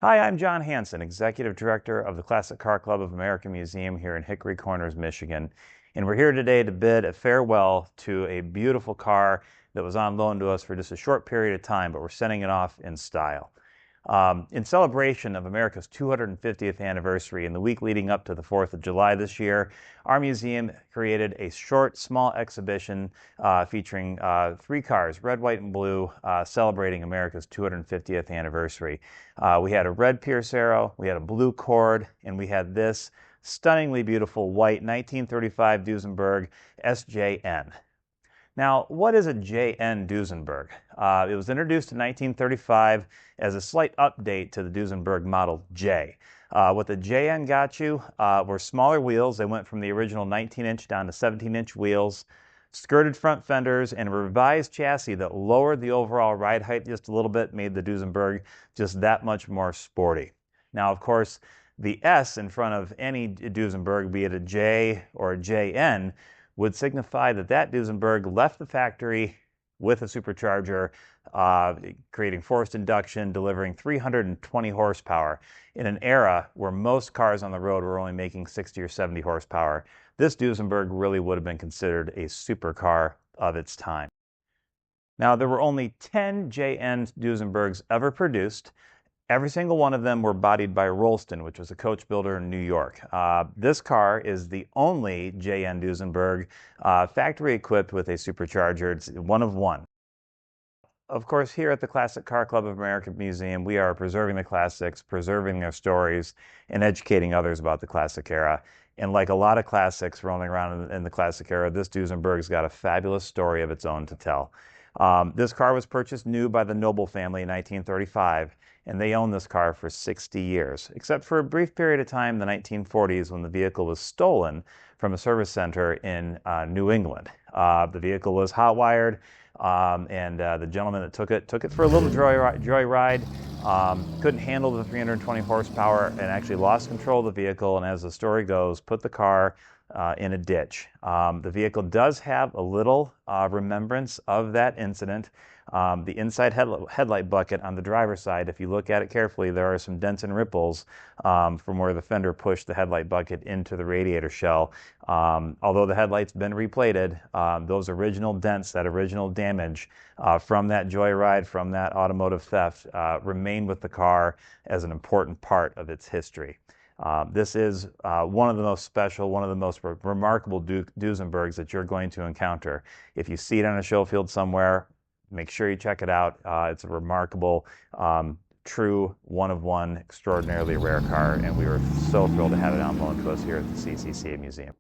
Hi, I'm John Hanson, Executive Director of the Classic Car Club of America Museum here in Hickory Corners, Michigan. And we're here today to bid a farewell to a beautiful car that was on loan to us for just a short period of time, but we're sending it off in style. In celebration of America's 250th anniversary and the week leading up to the 4th of July this year, our museum created a short, small exhibition featuring three cars, red, white, and blue, celebrating America's 250th anniversary. We had a red Pierce Arrow, we had a blue Cord, and we had this stunningly beautiful white 1935 Duesenberg SJN. Now, what is a JN Duesenberg? It was introduced in 1935 as a slight update to the Duesenberg Model J. What the JN got you were smaller wheels. They went from the original 19-inch down to 17-inch wheels, skirted front fenders, and a revised chassis that lowered the overall ride height just a little bit, made the Duesenberg just that much more sporty. Now, of course, the S in front of any Duesenberg, be it a J or a JN, would signify that that Duesenberg left the factory with a supercharger, creating forced induction, delivering 320 horsepower in an era where most cars on the road were only making 60 or 70 horsepower. This Duesenberg really would have been considered a supercar of its time. Now, there were only 10 JN Duesenbergs ever produced. Every single one of them were bodied by Rolston, which was a coach builder in New York. This car is the only JN Duesenberg factory equipped with a supercharger. It's one of one. Of course, here at the Classic Car Club of America Museum, we are preserving the classics, preserving their stories, and educating others about the classic era. And like a lot of classics rolling around in the classic era, this Duesenberg's got a fabulous story of its own to tell. This car was purchased new by the Noble family in 1935, and they owned this car for 60 years, except for a brief period of time in the 1940s when the vehicle was stolen from a service center in New England. The vehicle was hot-wired, and the gentleman that took it for a little joyride, couldn't handle the 320 horsepower and actually lost control of the vehicle, and as the story goes, put the car in a ditch. The vehicle does have a little remembrance of that incident. The inside headlight bucket on the driver's side, if you look at it carefully, there are some dents and ripples from where the fender pushed the headlight bucket into the radiator shell. Although the headlight's been replated, those original dents, that original damage from that joyride, from that automotive theft, remain with the car as an important part of its history. This is one of the most special, one of the most remarkable Duesenbergs that you're going to encounter. If you see it on a show field somewhere, make sure you check it out. It's a remarkable, true, one-of-one, extraordinarily rare car, and we were so thrilled to have it on loan to us here at the CCCA Museum.